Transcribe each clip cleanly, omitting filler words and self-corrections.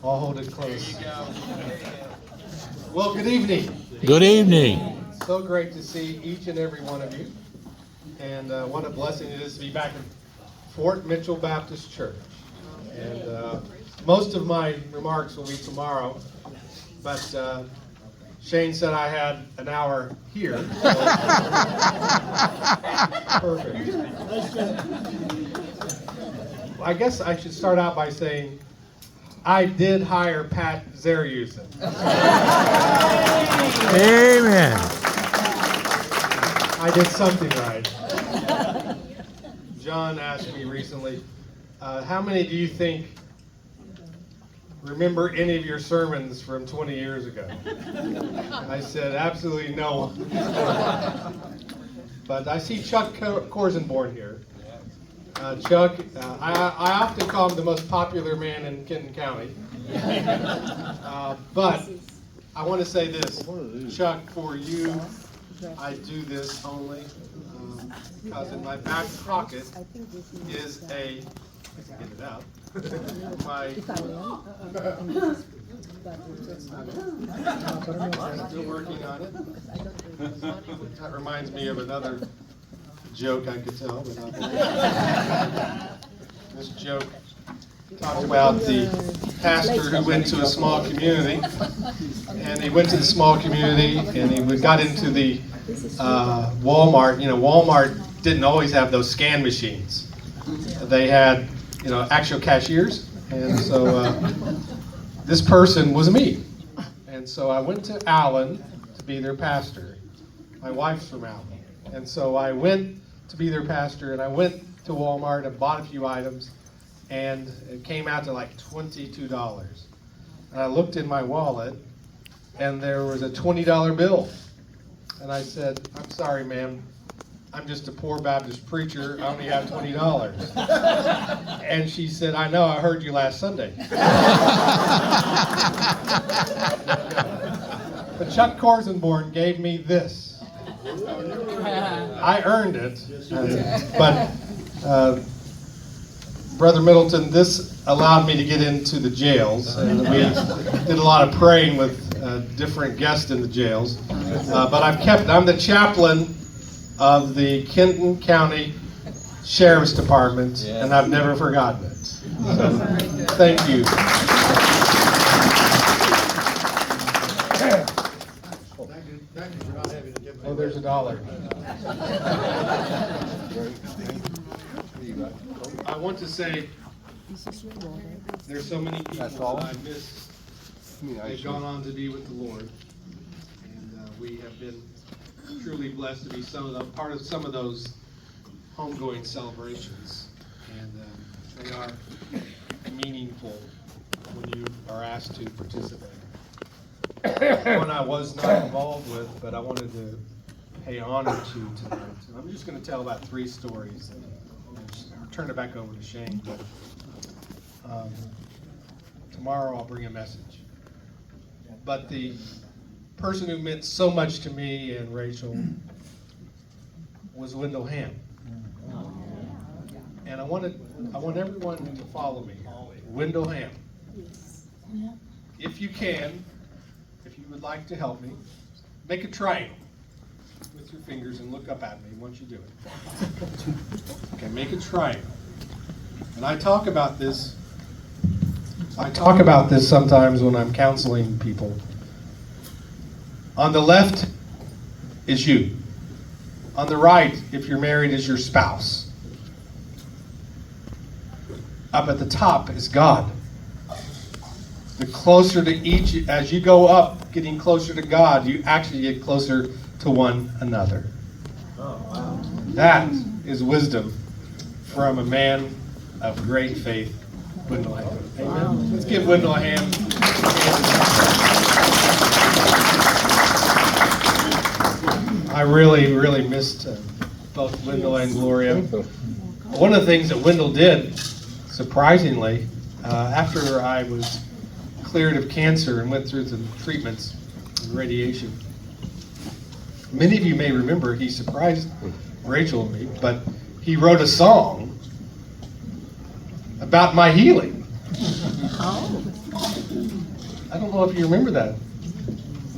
I'll hold it close. Well, good evening. Good evening. So great to see each and every one of you. And what a blessing it is to be back in Fort Mitchell Baptist Church. And most of my remarks will be tomorrow, but Shane said I had an hour here. So perfect. I guess I should start out by saying I did hire Pat Zariusen. Amen. I did something right. John asked me recently, how many do you think remember any of your sermons from 20 years ago? I said, absolutely no one. But I see Chuck Korsenborn here. Chuck, I often call him the most popular man in Kenton County. But I want to say this, Chuck, for you, I do this only because in my back pocket is a, get it out, still working on it. That reminds me of another joke I could tell, but not this joke talks about the pastor who went to a small community, and he went to the small community, and he got into the Walmart. You know, Walmart didn't always have those scan machines. They had, you know, actual cashiers, and so this person was me, and so I went to Allen to be their pastor. My wife's from Allen, and so I went to be their pastor, and I went to Walmart and bought a few items, and it came out to like $22. And I looked in my wallet, and there was a $20 bill. And I said, I'm sorry, ma'am, I'm just a poor Baptist preacher, I only have $20. And she said, I know, I heard you last Sunday. But Chuck Korsenborn gave me this. I earned it, but Brother Middleton, this allowed me to get into the jails, and we did a lot of praying with different guests in the jails. But I'm the chaplain of the Kenton County Sheriff's Department, and I've never forgotten it. So, thank you. Oh, there's $1. I want to say there's so many people that I miss. They've gone on to be with the Lord, and we have been truly blessed to be part of some of those homegoing celebrations, and they are meaningful when you are asked to participate. One I was not involved with, but I wanted to pay honor to tonight. And I'm just going to tell about 3 stories, and I'll turn it back over to Shane. But tomorrow I'll bring a message. But the person who meant so much to me and Rachel was Wendell Ham. And I want everyone to follow me. Wendell Ham. If you can, if you would like to help me, make a triangle with your fingers and look up at me once you do it. Okay, make a triangle. And I talk about this sometimes when I'm counseling people. On the left is you. On the right, if you're married, is your spouse. Up at the top is God. The closer to each, as you go up, getting closer to God, you actually get closer to one another. That is wisdom from a man of great faith, Wendell Ham. Amen. Let's give Wendell a hand. I really, really missed both Wendell and Gloria. One of the things that Wendell did, surprisingly, after I was cleared of cancer and went through some treatments and radiation, many of you may remember he surprised Rachel and me, but he wrote a song about my healing. I don't know if you remember that,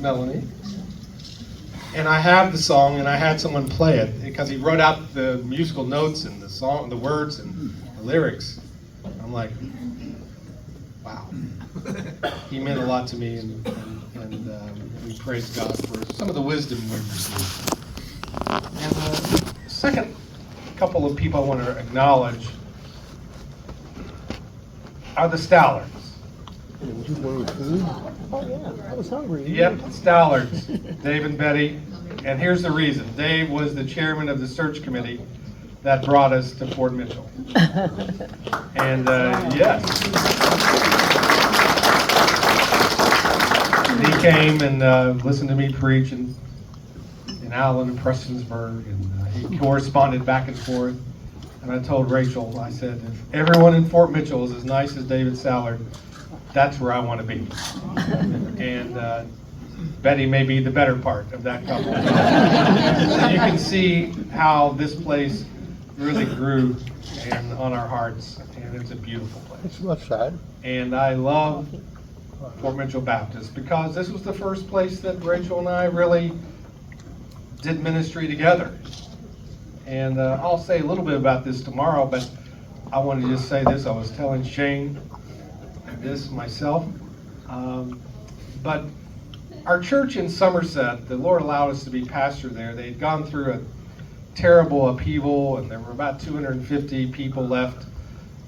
Melanie. And I have the song, and I had someone play it because he wrote out the musical notes and the song, the words and the lyrics. I'm like, wow. He meant a lot to me, and we praise God for some of the wisdom we received. And the second couple of people I want to acknowledge are the Stallards. Oh yeah, I was hungry. Yep, Stallards, Dave and Betty. And here's the reason. Dave was the chairman of the search committee that brought us to Fort Mitchell. And yes. He came and listened to me preach in Allen and Prestonsburg, and he corresponded back and forth. And I told Rachel, I said, if everyone in Fort Mitchell is as nice as David Stallard, that's where I want to be. And Betty may be the better part of that couple. So you can see how this place really grew and on our hearts, and it's a beautiful place. It's left side. And I love Fort Mitchell Baptist because this was the first place that Rachel and I really did ministry together. And I'll say a little bit about this tomorrow, but I want to just say this. I was telling Shane this myself. But our church in Somerset, the Lord allowed us to be pastor there. They had gone through a terrible upheaval, and there were about 250 people left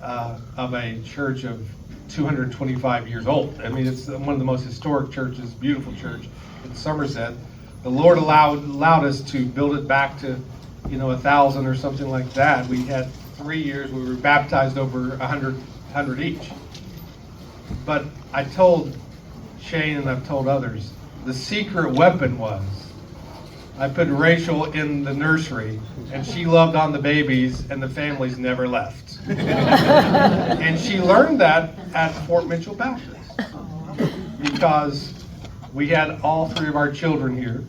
of a church of 225 years old. I mean, it's one of the most historic churches, beautiful church in Somerset. The Lord allowed us to build it back to, 1,000 or something like that. We had 3 years we were baptized over 100 each. But I told Shane, and I've told others, the secret weapon was I put Rachel in the nursery, and she loved on the babies, and the families never left. And she learned that at Fort Mitchell Baptist because we had all 3 of our children here.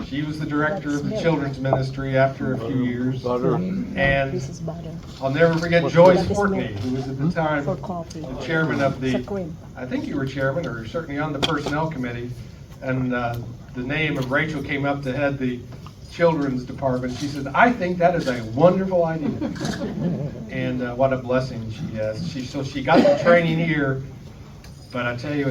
She was the director of the children's ministry after a few years. And I'll never forget Joyce Fortney, who was at the time the chairman of I think you were chairman, or certainly on the personnel committee. And the name of Rachel came up to head the children's department. She said, I think that is a wonderful idea. And what a blessing she has. So she got the training here, but I tell you,